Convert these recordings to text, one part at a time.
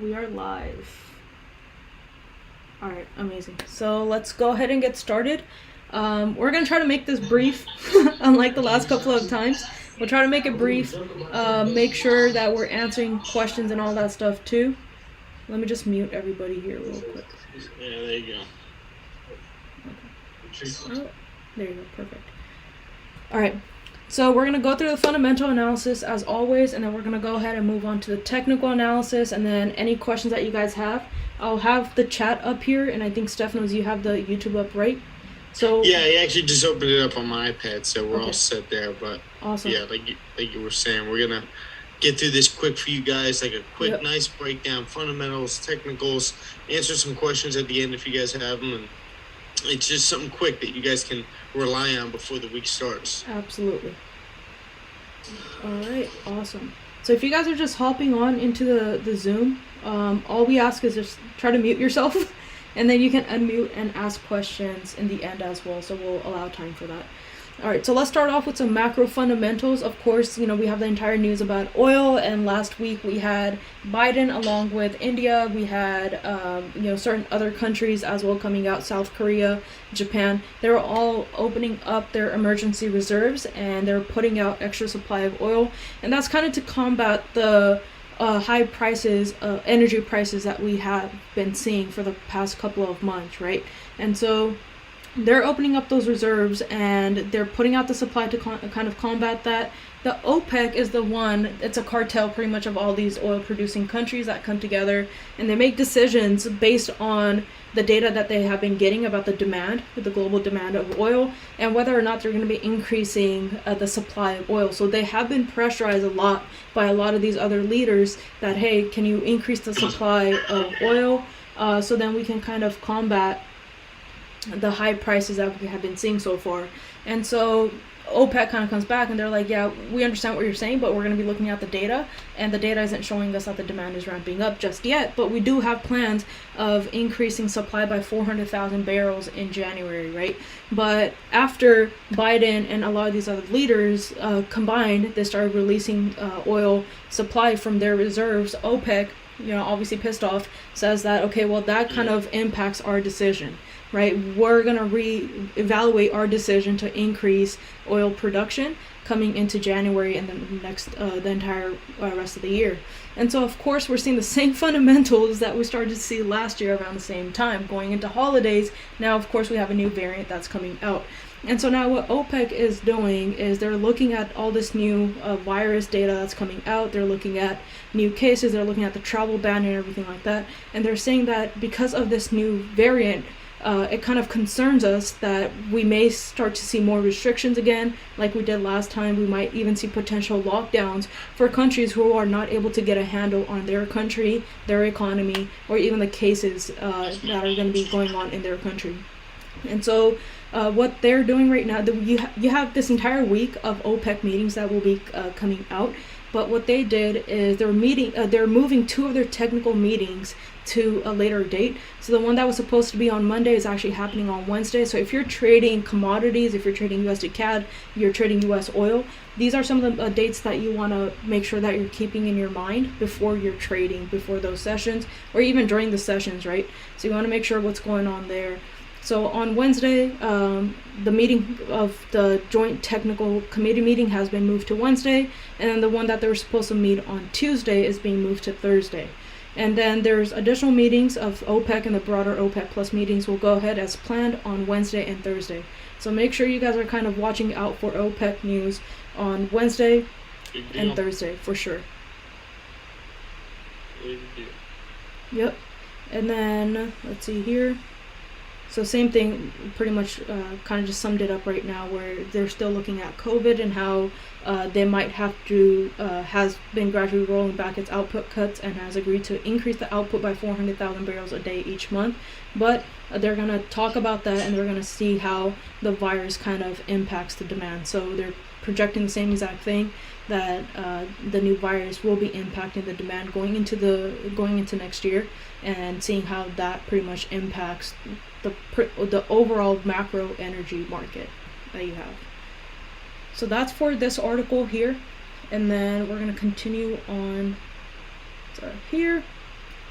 We are live. Alright, amazing. So let's go ahead and get started. We're going to try to make this brief, unlike the last couple of times. We'll try to make it brief, make sure that we're answering questions and all that stuff too. Let me just mute everybody here real quick. Yeah, there you go. Okay. Oh, there you go, perfect. Alright, so we're going to go through the fundamental analysis as always, and then we're going to go ahead and move on to the technical analysis, and then any questions that you guys have. I'll have the chat up here, and I think Stefanos, you have the YouTube up, right? So yeah, I actually just opened it up on my iPad, so we're okay. all set there. But Awesome. Yeah, like you were saying, we're gonna get through this quick for you guys, like a quick, Yep. nice breakdown, fundamentals, technicals, answer some questions at the end if you guys have them, and it's just something quick that you guys can rely on before the week starts. Absolutely. All right, awesome. So if you guys are just hopping on into the Zoom, all we ask is just try to mute yourself, and then you can unmute and ask questions in the end as well, so we'll allow time for that. All right, so let's start off with some macro fundamentals. Of course, we have the entire news about oil, and last week we had Biden along with India. We had, certain other countries as well coming out, South Korea, Japan. They were all opening up their emergency reserves, and they're putting out extra supply of oil, and that's kind of to combat the high prices, energy prices that we have been seeing for the past couple of months, right? And so they're opening up those reserves, and they're putting out the supply to kind of combat that. The OPEC is the one, it's a cartel pretty much of all these oil producing countries that come together, and they make decisions based on the data that they have been getting about the demand, the global demand of oil, and whether or not they're going to be increasing the supply of oil. So they have been pressurized a lot by a lot of these other leaders that, hey, can you increase the supply of oil so then we can kind of combat the high prices that we have been seeing so far. And so OPEC kind of comes back and they're like, yeah, we understand what you're saying, but we're going to be looking at the data, and the data isn't showing us that the demand is ramping up just yet, but we do have plans of increasing supply by 400,000 barrels in January, right? But after Biden and a lot of these other leaders combined, they started releasing oil supply from their reserves. OPEC, obviously pissed off, says that, okay, well, that kind of impacts our decision, right? We're going to re-evaluate our decision to increase oil production coming into January and the entire rest of the year. And so, of course, we're seeing the same fundamentals that we started to see last year around the same time. Going into holidays, now, of course, we have a new variant that's coming out. And so now what OPEC is doing is they're looking at all this new virus data that's coming out. They're looking at new cases. They're looking at the travel ban and everything like that. And they're saying that because of this new variant, it kind of concerns us that we may start to see more restrictions again, like we did last time. We might even see potential lockdowns for countries who are not able to get a handle on their country, their economy, or even the cases that are going to be going on in their country. And so what they're doing right now, you have this entire week of OPEC meetings that will be coming out. But what they did is they're moving two of their technical meetings to a later date. So the one that was supposed to be on Monday is actually happening on Wednesday. So if you're trading commodities, if you're trading USD CAD, you're trading US oil, these are some of the dates that you want to make sure that you're keeping in your mind before you're trading, before those sessions, or even during the sessions, right? So you want to make sure what's going on there. So on Wednesday, the meeting of the joint technical committee meeting has been moved to Wednesday, and then the one that they were supposed to meet on Tuesday is being moved to Thursday. And then there's additional meetings of OPEC, and the broader OPEC plus meetings will go ahead as planned on Wednesday and Thursday. So make sure you guys are kind of watching out for OPEC news on Wednesday and Thursday for sure. Yep. And then let's see here. So same thing, pretty much kind of just summed it up right now, where they're still looking at COVID and how they might have to, has been gradually rolling back its output cuts and has agreed to increase the output by 400,000 barrels a day each month. But they're going to talk about that, and they're going to see how the virus kind of impacts the demand. So they're projecting the same exact thing, that the new virus will be impacting the demand going into next year, and seeing how that pretty much impacts the overall macro energy market that you have. So that's for this article here, and then we're going to continue on here.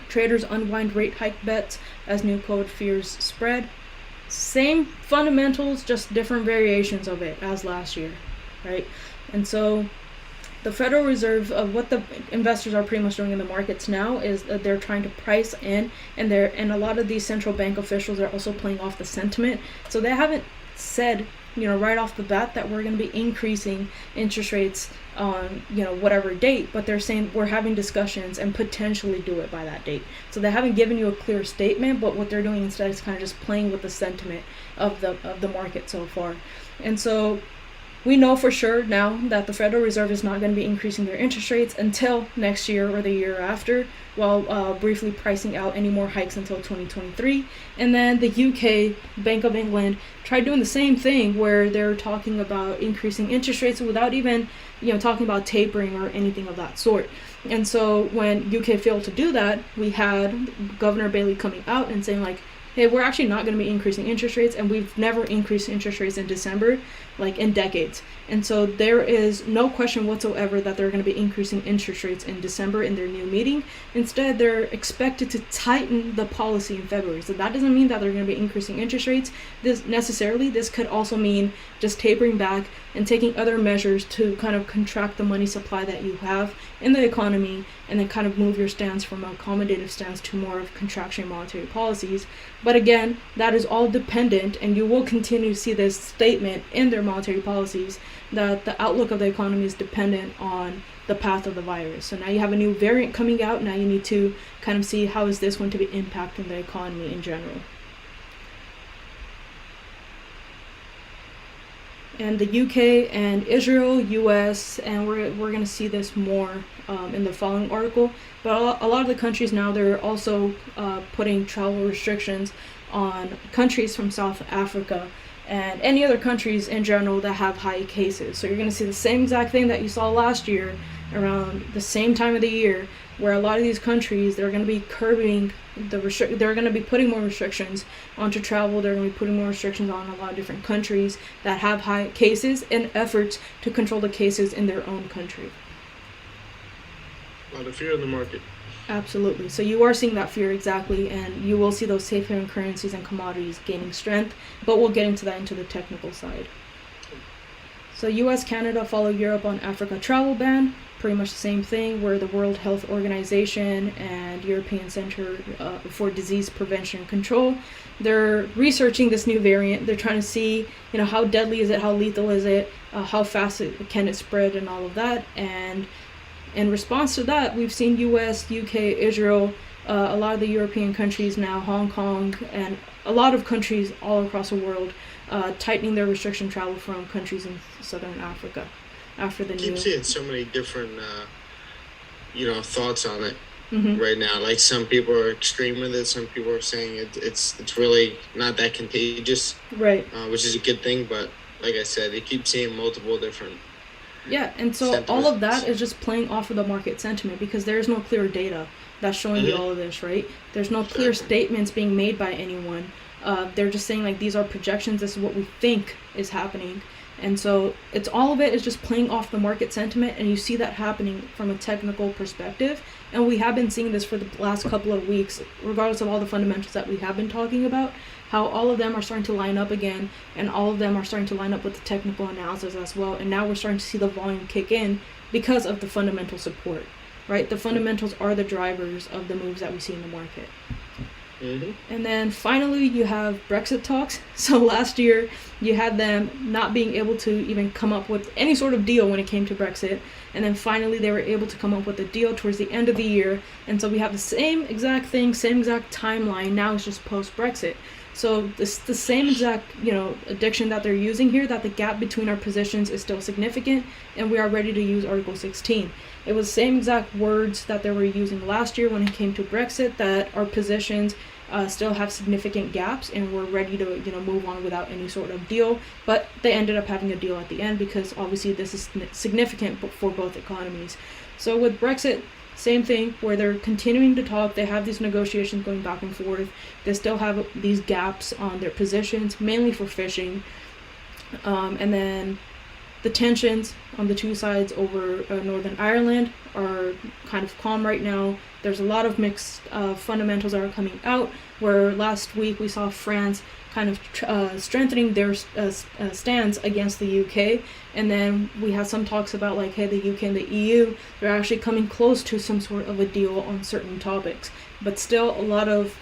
Traders unwind rate hike bets as new code fears spread. Same fundamentals, just different variations of it as last year, right? And so the Federal Reserve, what the investors are pretty much doing in the markets now is that they're trying to price in, and a lot of these central bank officials are also playing off the sentiment. So they haven't said, right off the bat that we're going to be increasing interest rates on, whatever date, but they're saying we're having discussions and potentially do it by that date. So they haven't given you a clear statement, but what they're doing instead is kind of just playing with the sentiment of the market so far. And so we know for sure now that the Federal Reserve is not going to be increasing their interest rates until next year or the year after, while briefly pricing out any more hikes until 2023. And then the UK Bank of England tried doing the same thing, where they're talking about increasing interest rates without even, talking about tapering or anything of that sort. And so when UK failed to do that, we had Governor Bailey coming out and saying like, hey, we're actually not going to be increasing interest rates, and we've never increased interest rates in December, like in decades. And so there is no question whatsoever that they're going to be increasing interest rates in December in their new meeting. Instead, they're expected to tighten the policy in February. So that doesn't mean that they're going to be increasing interest rates. This could also mean just tapering back and taking other measures to kind of contract the money supply that you have in the economy, and then kind of move your stance from an accommodative stance to more of contraction monetary policies. But again, that is all dependent, and you will continue to see this statement in their monetary policies, that the outlook of the economy is dependent on the path of the virus. So now you have a new variant coming out. Now you need to kind of see how is this going to be impacting the economy in general. And the UK and Israel, US, and we're going to see this more in the following article. But a lot of the countries now, they're also putting travel restrictions on countries from South Africa and any other countries in general that have high cases. So you're going to see the same exact thing that you saw last year around the same time of the year, where a lot of these countries, they're going to be curbing they're going to be putting more restrictions onto travel. They're going to be putting more restrictions on a lot of different countries that have high cases in efforts to control the cases in their own country. A lot of fear in the market. Absolutely. So you are seeing that fear exactly, and you will see those safe haven currencies and commodities gaining strength, but we'll get into that into the technical side. So US, Canada follow Europe on Africa travel ban. Pretty much the same thing, where the World Health Organization and European Center for Disease Prevention and Control, they're researching this new variant. They're trying to see, how deadly is it, how lethal is it, how fast can it spread, and all of that. And in response to that, we've seen US, UK, Israel, a lot of the European countries now, Hong Kong, and a lot of countries all across the world tightening their restriction travel from countries in Southern Africa after the new. Keep seeing so many different, thoughts on it right now. Like, some people are extreme with it. Some people are saying it's really not that contagious, right? Which is a good thing. But like I said, they keep seeing multiple different. Yeah, and so all of that is just playing off of the market sentiment, because there's no clear data that's showing you all of this, right? There's no clear statements being made by anyone. They're just saying, like, these are projections, this is what we think is happening. And so it's all of it is just playing off the market sentiment, and you see that happening from a technical perspective. And we have been seeing this for the last couple of weeks, regardless of all the fundamentals that we have been talking about, how all of them are starting to line up again, and all of them are starting to line up with the technical analysis as well. And now we're starting to see the volume kick in because of the fundamental support, right? The fundamentals are the drivers of the moves that we see in the market. And then finally, you have Brexit talks. So last year, you had them not being able to even come up with any sort of deal when it came to Brexit. And then finally, they were able to come up with a deal towards the end of the year. And so we have the same exact thing, same exact timeline. Now it's just post-Brexit. So this the same exact, addiction that they're using here, that the gap between our positions is still significant, and we are ready to use Article 16. It was the same exact words that they were using last year when it came to Brexit, that our positions still have significant gaps, and we're ready to, move on without any sort of deal. But they ended up having a deal at the end, because obviously this is significant for both economies. So with Brexit, same thing, where they're continuing to talk. They have these negotiations going back and forth. They still have these gaps on their positions, mainly for fishing. And then the tensions on the two sides over Northern Ireland are kind of calm right now. There's a lot of mixed fundamentals that are coming out, where last week we saw France kind of strengthening their stance against the UK, and then we had some talks about like, hey, the UK and the EU, they're actually coming close to some sort of a deal on certain topics, but still a lot of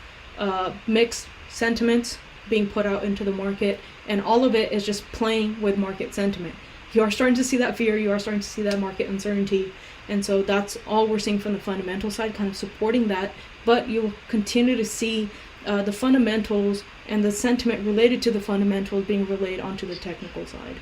mixed sentiments being put out into the market, and all of it is just playing with market sentiment. You are starting to see that fear, you are starting to see that market uncertainty, and so that's all we're seeing from the fundamental side, kind of supporting that, but you'll continue to see the fundamentals and the sentiment related to the fundamentals being relayed onto the technical side.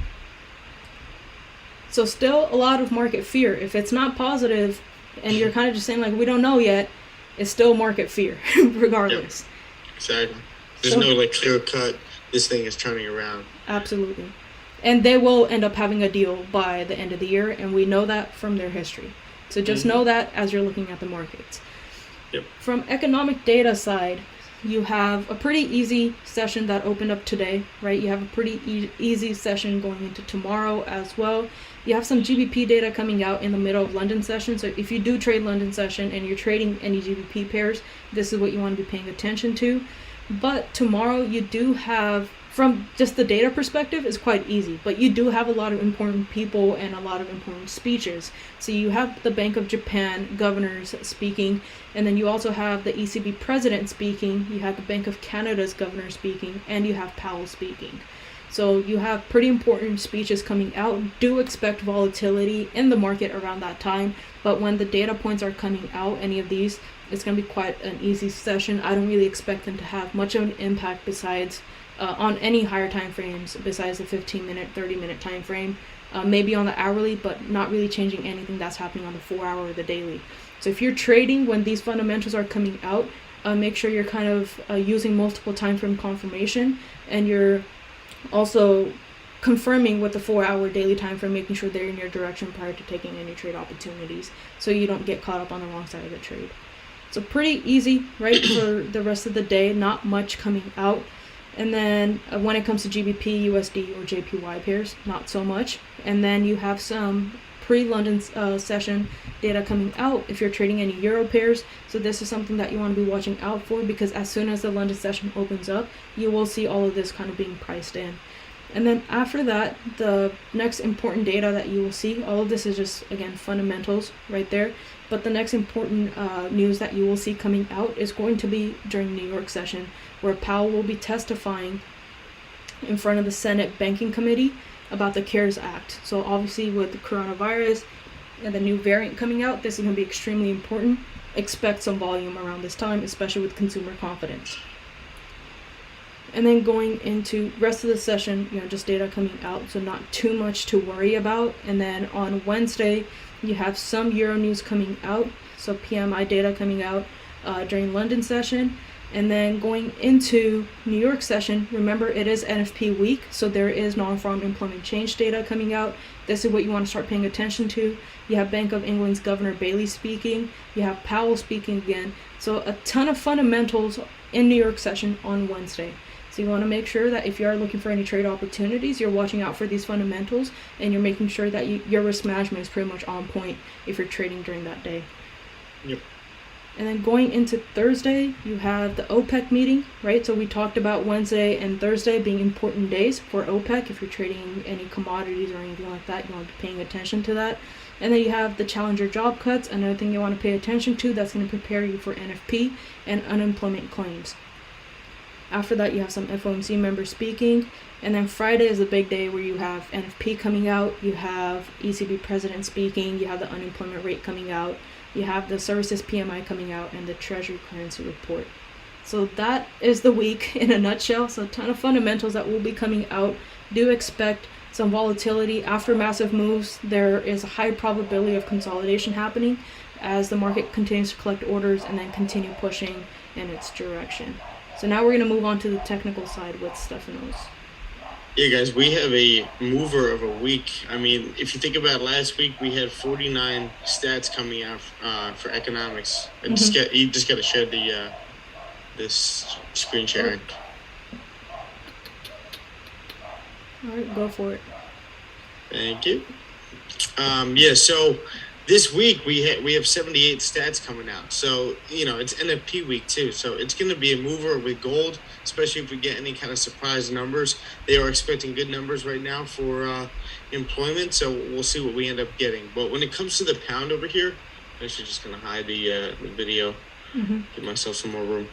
So still a lot of market fear. If it's not positive and you're kind of just saying like, we don't know yet, it's still market fear regardless. Yep. Exactly. There's no like clear cut, this thing is turning around. Absolutely. And they will end up having a deal by the end of the year, and we know that from their history. So just know that as you're looking at the markets. Yep. From economic data side, you have a pretty easy session that opened up today, right? You have a pretty easy session going into tomorrow as well. You have some GBP data coming out in the middle of London session. So if you do trade London session and you're trading any GBP pairs, this is what you want to be paying attention to. But tomorrow you do have, from just the data perspective, is quite easy, but you do have a lot of important people and a lot of important speeches. So you have the Bank of Japan governors speaking, and then you also have the ECB president speaking, you have the Bank of Canada's governor speaking, and you have Powell speaking. So you have pretty important speeches coming out. Do expect volatility in the market around that time, but when the data points are coming out, any of these, it's going to be quite an easy session. I don't really expect them to have much of an impact besides on any higher time frames besides the 15-minute, 30-minute time frame. Maybe on the hourly, but not really changing anything that's happening on the 4-hour or the daily. So if you're trading when these fundamentals are coming out, make sure you're kind of using multiple time frame confirmation, and you're also confirming with the 4-hour daily time frame, making sure they're in your direction prior to taking any trade opportunities, so you don't get caught up on the wrong side of the trade. So pretty easy, right, for the rest of the day, not much coming out. And then when it comes to GBP, USD, or JPY pairs, not so much. And then you have some pre-London session data coming out if you're trading any Euro pairs. So this is something that you want to be watching out for, because as soon as the London session opens up, you will see all of this kind of being priced in. And then after that, the next important data that you will see, all of this is just, again, fundamentals right there. But the next important news that you will see coming out is going to be during New York session, where Powell will be testifying in front of the Senate Banking Committee about the CARES Act. So obviously with the coronavirus and the new variant coming out, this is going to be extremely important. Expect some volume around this time, especially with consumer confidence. And then going into rest of the session, just data coming out, so not too much to worry about. And then on Wednesday, you have some Euro news coming out, so PMI data coming out during London session. And then going into New York session, remember it is NFP week, so there is non-farm employment change data coming out. This is what you want to start paying attention to. You have Bank of England's Governor Bailey speaking. You have Powell speaking again. So a ton of fundamentals in New York session on Wednesday. So you want to make sure that if you are looking for any trade opportunities, you're watching out for these fundamentals, and you're making sure that your risk management is pretty much on point if you're trading during that day. Yep. And then going into Thursday, you have the OPEC meeting, right? So we talked about Wednesday and Thursday being important days for OPEC. If you're trading any commodities or anything like that, you want to be paying attention to that. And then you have the Challenger job cuts, another thing you want to pay attention to that's going to prepare you for NFP and unemployment claims. After that, you have some FOMC members speaking. And then Friday is the big day where you have NFP coming out, you have ECB president speaking, you have the unemployment rate coming out, you have the services PMI coming out, and the Treasury currency report. So that is the week in a nutshell. So a ton of fundamentals that will be coming out. Do expect some volatility after massive moves. There is a high probability of consolidation happening as the market continues to collect orders and then continue pushing in its direction. So now we're going to move on to the technical side with Stefanos. Yeah, guys, we have a mover of a week. I mean, if you think about last week, we had 49 stats coming out for economics. And you just got to share this screen sharing. All right, go for it. Thank you. Yeah, so this week we have 78 stats coming out. So, it's NFP week too. So it's going to be a mover with gold, especially if we get any kind of surprise numbers. They are expecting good numbers right now for employment. So we'll see what we end up getting. But when it comes to the pound over here, I'm actually just going to hide the video, give myself some more room.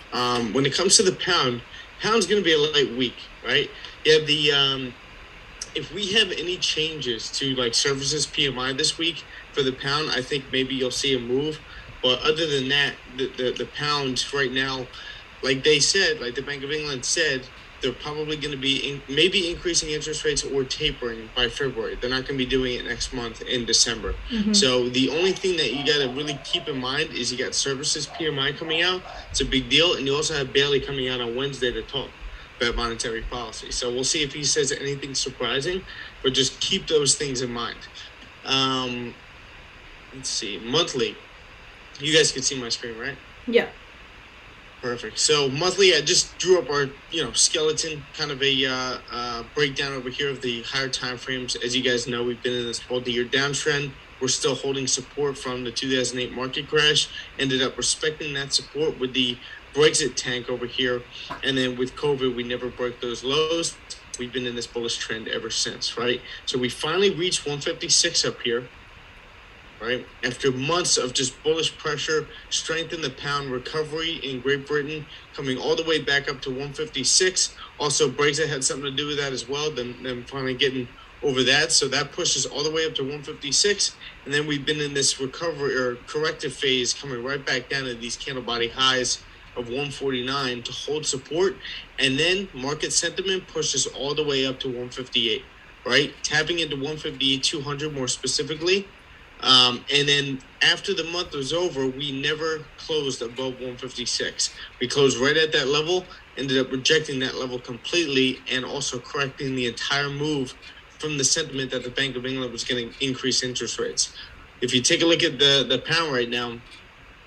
When it comes to the pound's going to be a light week, right? You have the if we have any changes to like services PMI this week for the pound, I think maybe you'll see a move. But other than that, the pound right now, like they said, like the Bank of England said, they're probably going to be maybe increasing interest rates or tapering by February. They're not going to be doing it next month in December. So the only thing that you got to really keep in mind is you got services PMI coming out. It's a big deal. And you also have Bailey coming out on Wednesday to talk about monetary policy. So we'll see if he says anything surprising, but just keep those things in mind. Let's see, monthly. You guys can see my screen, right? Yeah. Perfect. So monthly, I just drew up our, skeleton, kind of a breakdown over here of the higher time frames. As you guys know, we've been in this multi-year downtrend. We're still holding support from the 2008 market crash. Ended up respecting that support with the Brexit tank over here. And then with COVID, we never broke those lows. We've been in this bullish trend ever since, right? So we finally reached 156 up here, right? After months of just bullish pressure, strength in the pound, recovery in Great Britain, coming all the way back up to 156. Also, Brexit had something to do with that as well, them finally getting over that. So that pushes all the way up to 156. And then we've been in this recovery or corrective phase, coming right back down to these candle body highs of 149 to hold support. And then market sentiment pushes all the way up to 158, right? Tapping into 158, 200 more specifically. And then after the month was over, we never closed above 156. We closed right at that level, ended up rejecting that level completely, and also correcting the entire move from the sentiment that the Bank of England was going to increase interest rates. If you take a look at the pound right now,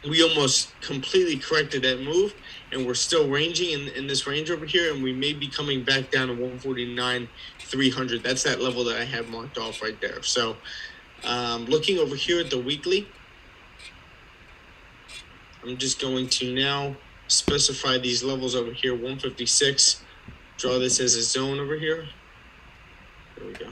we almost completely corrected that move, and we're still ranging in this range over here, and we may be coming back down to 149.300. That's that level that I have marked off right there. So looking over here at the weekly, I'm just going to now specify these levels over here, 156, draw this as a zone over here. There we go.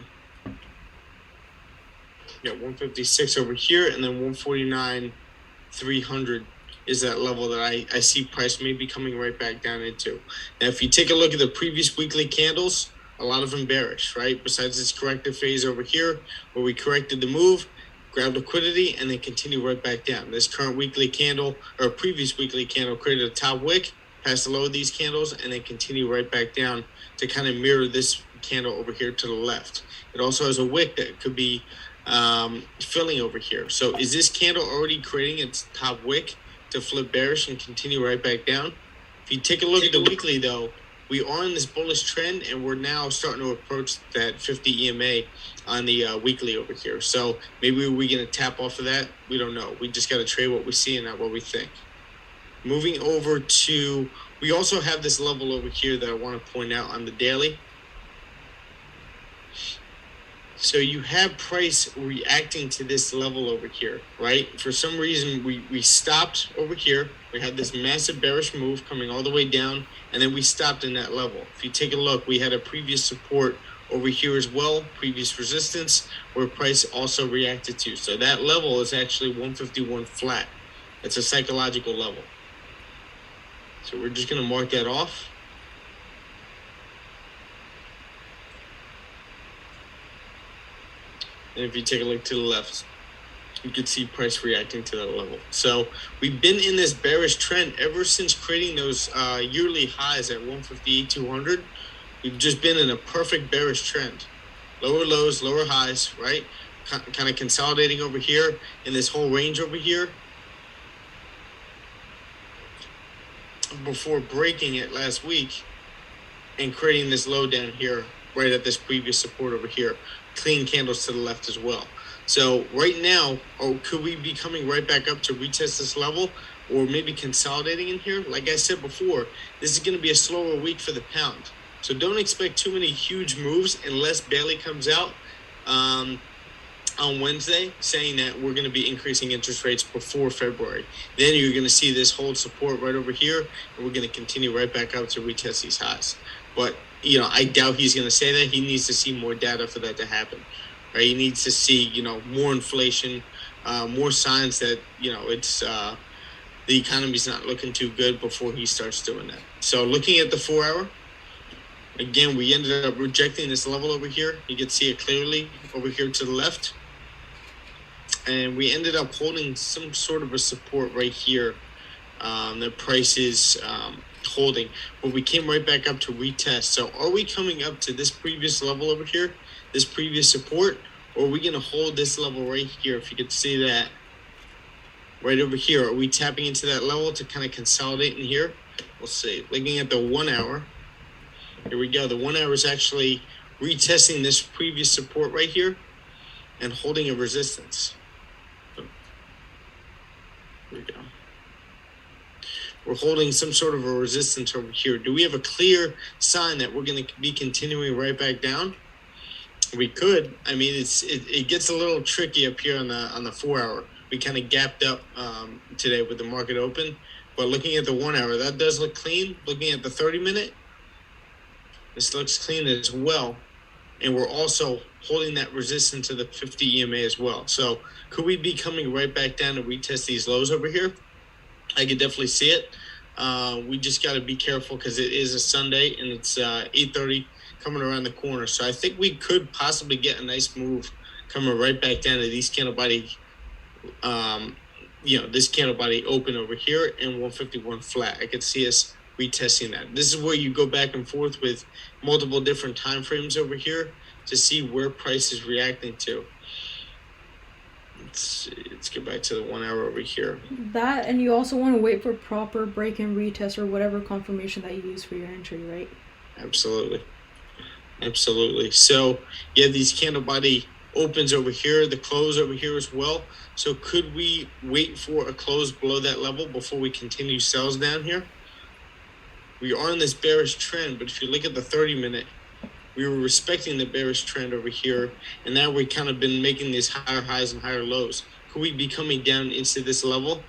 Got 156 over here, and then 149.300 is that level that I see price may be coming right back down into. Now, if you take a look at the previous weekly candles, a lot of them bearish, right? Besides this corrective phase over here, where we corrected the move, grabbed liquidity, and then continue right back down. This current weekly candle, or previous weekly candle, created a top wick, passed the low of these candles, and then continue right back down to kind of mirror this candle over here to the left. It also has a wick that could be filling over here. So is this candle already creating its top wick to flip bearish and continue right back down? If you take a look at the weekly, though, we are in this bullish trend, and we're now starting to approach that 50 EMA on the weekly over here. So maybe we're going to tap off of that. We don't know. We just got to trade what we see and not what we think. Moving over to, we also have this level over here that I want to point out on the daily. So you have price reacting to this level over here, right? For some reason, we stopped over here. We had this massive bearish move coming all the way down, and then we stopped in that level. If you take a look, we had a previous support over here as well, previous resistance, where price also reacted to. So that level is actually 151 flat. It's a psychological level. So we're just going to mark that off. And if you take a look to the left, you can see price reacting to that level. So we've been in this bearish trend ever since creating those yearly highs at 158.200. We've just been in a perfect bearish trend. Lower lows, lower highs, right? Kind of consolidating over here in this whole range over here before breaking it last week and creating this low down here right at this previous support over here. Clean candles to the left as well. So right now, could we be coming right back up to retest this level, or maybe consolidating in here? Like I said before, this is going to be a slower week for the pound. So don't expect too many huge moves unless Bailey comes out on Wednesday, saying that we're going to be increasing interest rates before February. Then you're going to see this hold support right over here, and we're going to continue right back up to retest these highs. But, I doubt he's going to say that. He needs to see more data for that to happen. Right? He needs to see, more inflation, more signs that, it's the economy's not looking too good before he starts doing that. So looking at the 4 hour, again, we ended up rejecting this level over here. You can see it clearly over here to the left. And we ended up holding some sort of a support right here. The price is holding, but we came right back up to retest. So are we coming up to this previous level over here, this previous support, or are we going to hold this level right here? If you could see that right over here, are we tapping into that level to kind of consolidate in here? We'll see. Looking at the 1 hour, here we go. The 1 hour is actually retesting this previous support right here and holding a resistance. Here we go. We're holding some sort of a resistance over here. Do we have a clear sign that we're going to be continuing right back down? We could. I mean, it gets a little tricky up here on the 4 hour. We kind of gapped up today with the market open, but looking at the 1 hour, that does look clean. Looking at the 30-minute, this looks clean as well, and we're also holding that resistance to the 50 EMA as well. So could we be coming right back down to retest these lows over here? I could definitely see it. We just got to be careful because it is a Sunday and it's 8:30 coming around the corner. So I think we could possibly get a nice move coming right back down to these candle body, this candle body open over here and 151 flat. I could see us retesting that. This is where you go back and forth with multiple different time frames over here to see where price is reacting to. Let's see. Let's get back to the 1 hour over here. That, and you also want to wait for proper break and retest or whatever confirmation that you use for your entry, right? Absolutely. So you have these candle body opens over here, the close over here as well. So could we wait for a close below that level before we continue sells down here? We are in this bearish trend, but if you look at the 30-minute, we were respecting the bearish trend over here, and now we've kind of been making these higher highs and higher lows. Could we be coming down into this level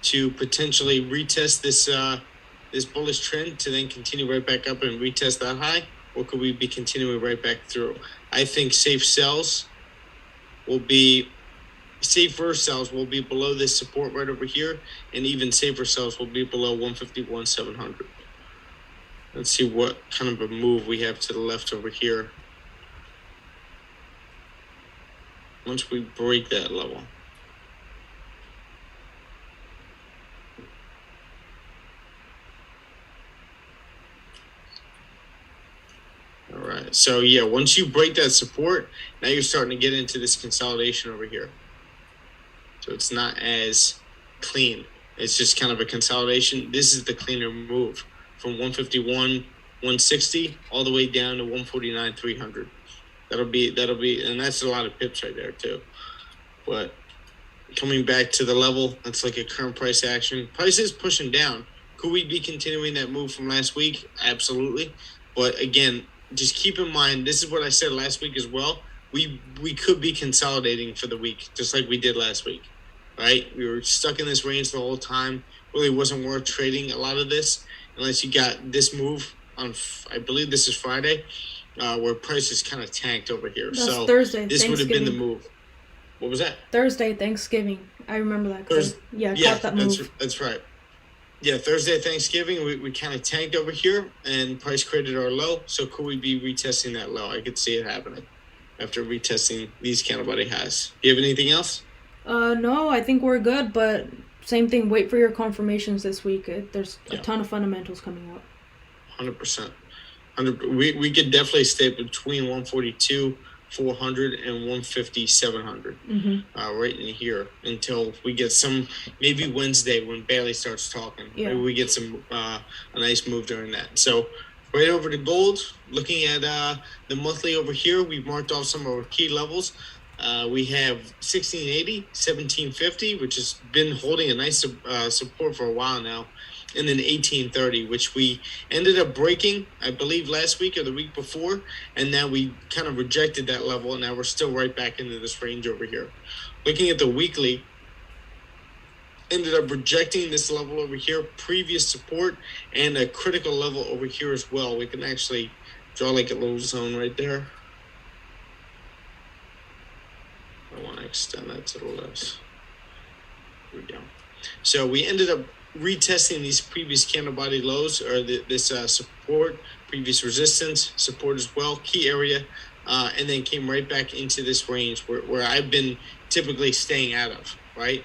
to potentially retest this this bullish trend to then continue right back up and retest that high, or could we be continuing right back through? I think safer sells will be below this support right over here, and even safer sells will be below 151.700. Let's see what kind of a move we have to the left over here once we break that level. All right, so yeah, once you break that support, now you're starting to get into this consolidation over here. So it's not as clean. It's just kind of a consolidation. This is the cleaner move from 151.160 all the way down to 149.300. That'll be, and that's a lot of pips right there too. But coming back to the level, that's like a current price action. Price is pushing down. Could we be continuing that move from last week? Absolutely. But again, just keep in mind, this is what I said last week as well. We could be consolidating for the week, just like we did last week, right? We were stuck in this range the whole time. Really wasn't worth trading a lot of this unless you got this move on, I believe this is Friday, where prices kind of tanked over here. That's so Thursday, this would have been the move. What was that? Thursday, Thanksgiving. I remember that. Caught that move. That's right. Yeah, Thursday, Thanksgiving, we kind of tanked over here, and price created our low. So could we be retesting that low? I could see it happening after retesting these candle body highs. Do you have anything else? No, I think we're good, but same thing. Wait for your confirmations this week. There's a ton of fundamentals coming out. 100%. We could definitely stay between 142.400 and 150.700 right in here until we get some, maybe Wednesday when Bailey starts talking. Yeah. Maybe we get some a nice move during that. So right over to gold, looking at the monthly over here, we've marked off some of our key levels. We have 1680, 1750, which has been holding a nice support for a while now, and then 1830, which we ended up breaking, I believe, last week or the week before, and now we kind of rejected that level, and now we're still right back into this range over here. Looking at the weekly, ended up rejecting this level over here, previous support, and a critical level over here as well. We can actually draw like a little zone right there. I want to extend that to the left. Here we go. So we ended up retesting these previous candle body lows, or this support, previous resistance, support as well, key area, and then came right back into this range where I've been typically staying out of, right?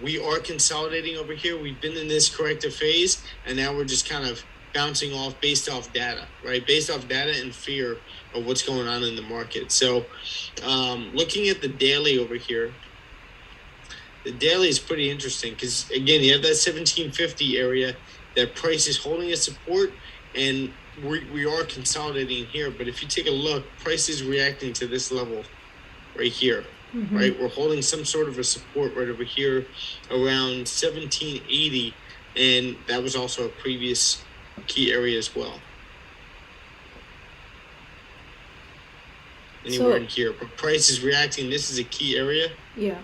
We are consolidating over here. We've been in this corrective phase, and now we're just kind of bouncing off based off data, right? Based off data and fear of what's going on in the market. So looking at the daily over here, the daily is pretty interesting because, again, you have that 1750 area. That price is holding a support, and we are consolidating here. But if you take a look, price is reacting to this level right here, right? We're holding some sort of a support right over here around 1780, and that was also a previous key area as well. Anywhere in here, but price is reacting. This is a key area. Yeah.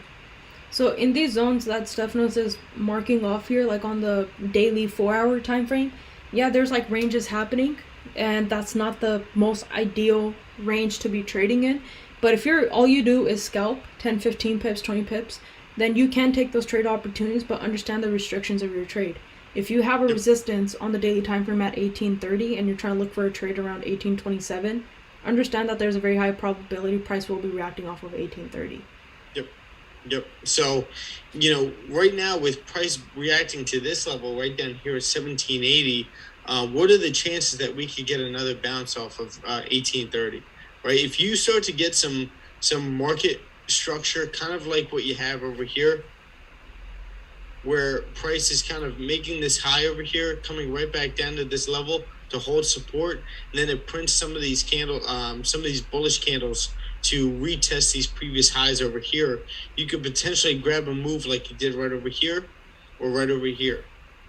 So in these zones that Stefanos is marking off here, like on the daily 4-hour time frame, yeah, there's like ranges happening, and that's not the most ideal range to be trading in. But if all you do is scalp 10, 15 pips, 20 pips, then you can take those trade opportunities, but understand the restrictions of your trade. If you have a resistance on the daily time frame at 1830 and you're trying to look for a trade around 1827, understand that there's a very high probability price will be reacting off of 1830. Yep. So, right now with price reacting to this level right down here at 1780, what are the chances that we could get another bounce off of 1830? Right? If you start to get some market structure, kind of like what you have over here, where price is kind of making this high over here, coming right back down to this level to hold support, and then it prints some of these some of these bullish candles to retest these previous highs over here, you could potentially grab a move like you did right over here or right over here.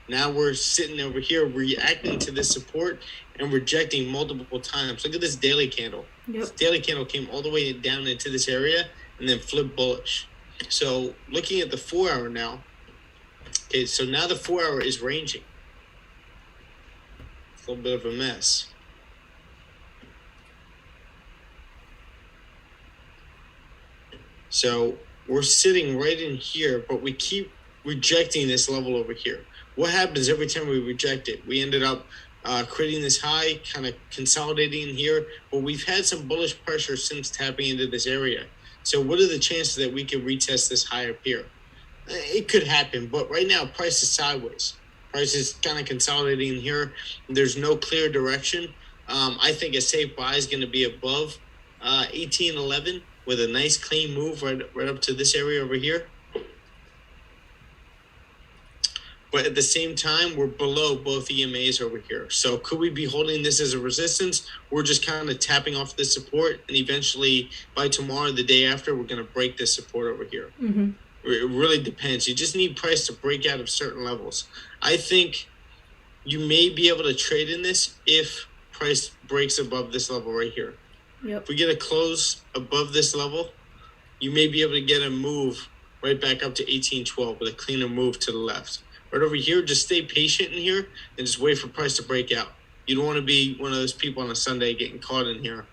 Now we're sitting over here reacting to this support and rejecting multiple times. Look at this daily candle. Yep. This daily candle came all the way down into this area and then flipped bullish. So looking at the 4-hour now, okay, so now the 4-hour is ranging. It's a little bit of a mess. So we're sitting right in here, but we keep rejecting this level over here. What happens every time we reject it? We ended up creating this high, kind of consolidating in here, but we've had some bullish pressure since tapping into this area. So what are the chances that we can retest this high up here? It could happen, but right now price is sideways. Price is kind of consolidating in here. There's no clear direction. I think a safe buy is going to be above 1811. With a nice clean move right up to this area over here. But at the same time, we're below both EMAs over here. So could we be holding this as a resistance? We're just kind of tapping off this support, and eventually by tomorrow, the day after, we're going to break this support over here. Mm-hmm. It really depends. You just need price to break out of certain levels. I think you may be able to trade in this if price breaks above this level right here. Yep. If we get a close above this level, you may be able to get a move right back up to 1812 with a cleaner move to the left. Right over here, just stay patient in here and just wait for price to break out. You don't want to be one of those people on a Sunday getting caught in here,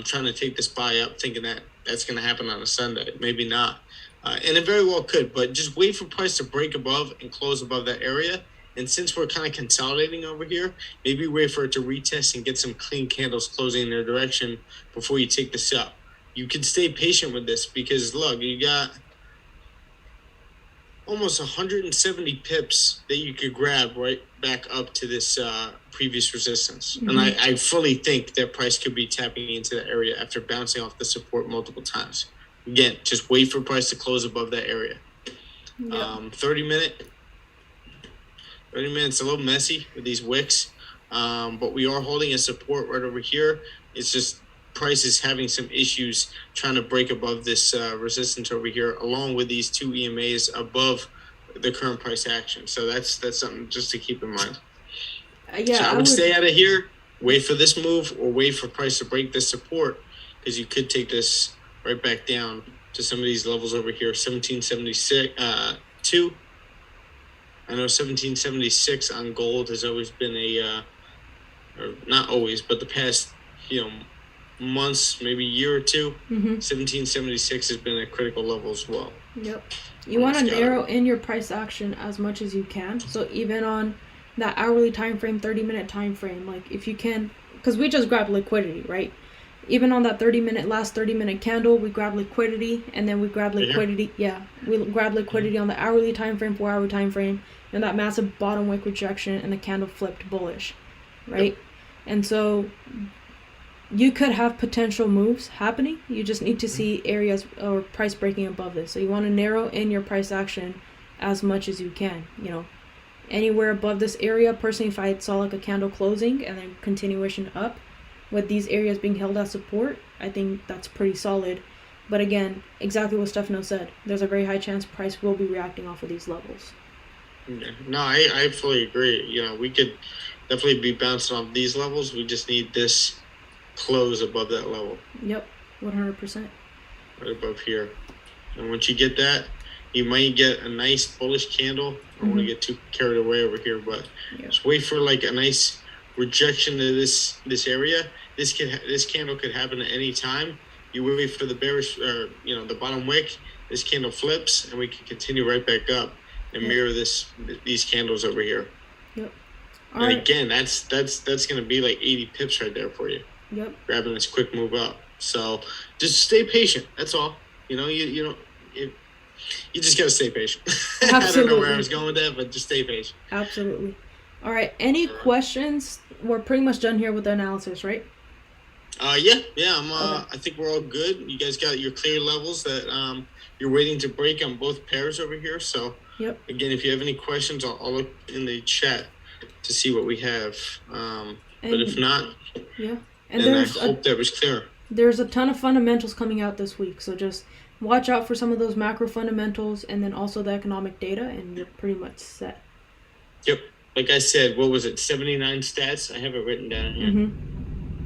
trying to take this buy up, thinking that that's going to happen on a Sunday. Maybe not. And it very well could, but just wait for price to break above and close above that area. And since we're kind of consolidating over here, maybe wait for it to retest and get some clean candles closing in their direction before you take this up. You can stay patient with this because, look, you got almost 170 pips that you could grab right back up to this previous resistance. Mm-hmm. And I fully think that price could be tapping into that area after bouncing off the support multiple times. Again, just wait for price to close above that area. Yep. 30 minutes, a little messy with these wicks, but we are holding a support right over here. It's just price is having some issues trying to break above this resistance over here, along with these two EMAs above the current price action. So that's something just to keep in mind. Yeah, so I would stay out of here, wait for this move, or wait for price to break this support, because you could take this right back down to some of these levels over here, 1776, 2. I know 1776 on gold has always been or not always, but the past, months, maybe year or two, 1776 has been a critical level as well. Yep. You want to narrow in your price action as much as you can. So even on that hourly time frame, 30-minute time frame, like if you can, because we just grab liquidity, right? Even on that last 30-minute candle, we grab liquidity, and then we grab liquidity. Yeah, we grab liquidity on the hourly time frame, 4-hour time frame, and that massive bottom wick rejection, and the candle flipped bullish, right? Yep. And so you could have potential moves happening. You just need to see areas or price breaking above this. So you want to narrow in your price action as much as you can. Anywhere above this area, personally, if I saw like a candle closing and then continuation up, with these areas being held as support, I think that's pretty solid. But again, exactly what Stefano said, there's a very high chance price will be reacting off of these levels. Yeah. No, I fully agree. We could definitely be bouncing off these levels. We just need this close above that level. Yep, 100%. Right above here. And once you get that, you might get a nice bullish candle. I don't want to get too carried away over here, but just wait for like a nice rejection to this area. This candle could happen at any time. You wait for the bearish, the bottom wick. This candle flips, and we can continue right back up and mirror these candles over here. Yep. And again, that's going to be like 80 pips right there for you. Yep. Grabbing this quick move up. So just stay patient. That's all. You just got to stay patient. I don't know where I was going with that, but just stay patient. Absolutely. All right. Any questions? We're pretty much done here with the analysis, right? Yeah. I think we're all good. You guys got your clear levels that you're waiting to break on both pairs over here. So again, if you have any questions, I'll look in the chat to see what we have. But if not, and then I hope that was clear. There's a ton of fundamentals coming out this week, so just watch out for some of those macro fundamentals, and then also the economic data, and you're pretty much set. Yep. Like I said, what was it, 79 stats? I have it written down here.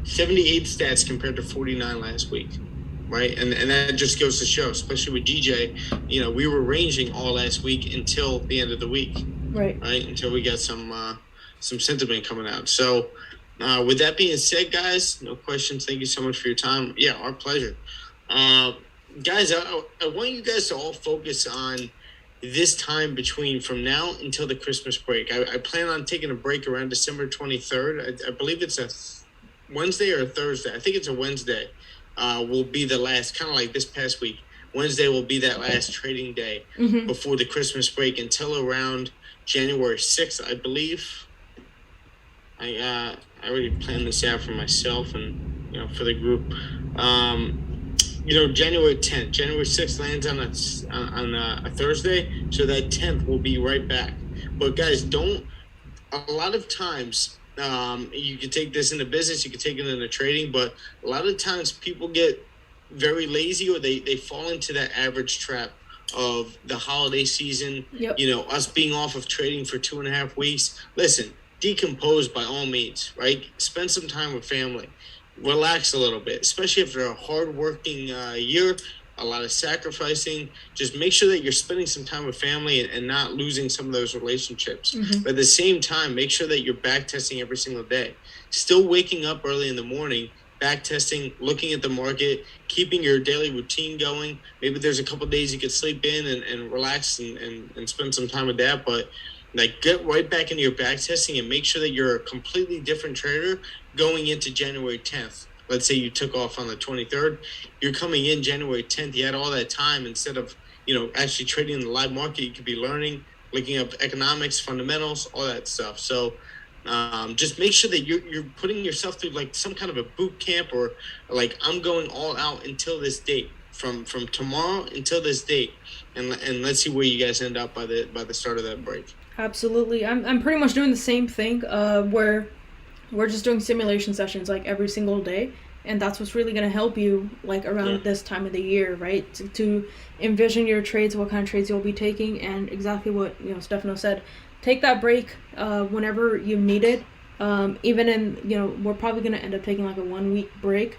78 stats compared to 49 last week, right? And that just goes to show, especially with DJ, we were ranging all last week until the end of the week. Right? Until we got some sentiment coming out. So with that being said, guys, no questions. Thank you so much for your time. Yeah, our pleasure. Guys, I want you guys to all focus on this time from now until the Christmas break. I plan on taking a break around December 23rd. I believe it's a Wednesday or a Thursday. I think it's a Wednesday. Will be the last, kind of like this past week. Wednesday will be that last trading day before the Christmas break until around January 6th, I believe. I already planned this out for myself and for the group. January 10th. January 6th lands on a Thursday, so that 10th will be right back. But guys, a lot of times, you can take this into business, you can take it into trading, but a lot of times people get very lazy, or they fall into that average trap of the holiday season, us being off of trading for 2.5 weeks. Listen, decompose by all means, right? Spend some time with family. Relax a little bit, especially after a hard-working year, a lot of sacrificing. Just make sure that you're spending some time with family and not losing some of those relationships. But at the same time, make sure that you're back testing every single day. Still waking up early in the morning, back testing, looking at the market, keeping your daily routine going. Maybe there's a couple of days you could sleep in and relax and spend some time with that, but get right back into your back testing and make sure that you're a completely different trader going into January 10th. Let's say you took off on the 23rd. You're coming in January 10th. You had all that time instead of, actually trading in the live market. You could be learning, looking up economics, fundamentals, all that stuff. So just make sure that you're putting yourself through like some kind of a boot camp, or like, I'm going all out until this date, from tomorrow until this date. And let's see where you guys end up by the start of that break. Absolutely. I'm pretty much doing the same thing, where we're just doing simulation sessions like every single day. And that's what's really going to help you like around this time of the year, right? To envision your trades, what kind of trades you'll be taking, and exactly what Stefano said. Take that break whenever you need it. Even in we're probably going to end up taking like a 1 week break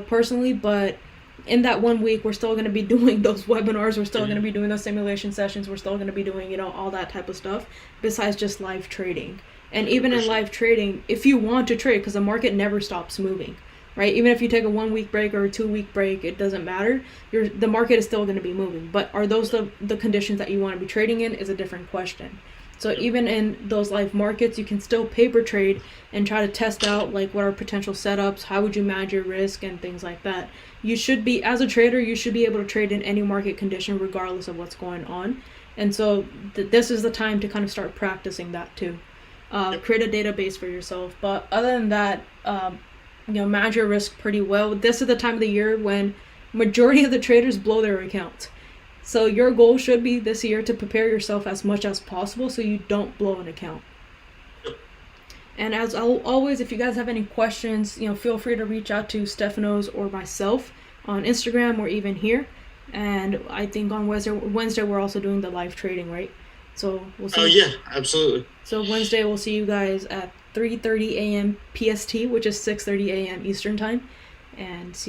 personally, but in that 1 week we're still going to be doing those webinars, we're still going to be doing those simulation sessions, we're still going to be doing all that type of stuff besides just live trading. And even in live trading, if you want to trade, because the market never stops moving, right? Even if you take a 1 week break or a 2 week break, it doesn't matter. The market is still going to be moving. But are those the conditions that you want to be trading in is a different question. So even in those live markets, you can still paper trade and try to test out like what are potential setups, how would you manage your risk, and things like that. You should be, as a trader, you should be able to trade in any market condition regardless of what's going on. And so this is the time to kind of start practicing that too. Create a database for yourself. But other than that, manage your risk pretty well. This is the time of the year when majority of the traders blow their accounts. So your goal should be this year to prepare yourself as much as possible so you don't blow an account. And as always, if you guys have any questions, feel free to reach out to Stefanos or myself on Instagram or even here. And I think on Wednesday we're also doing the live trading, right? So we'll see. Oh yeah, absolutely. So Wednesday we'll see you guys at 3:30 a.m. PST, which is 6:30 a.m. Eastern time, and see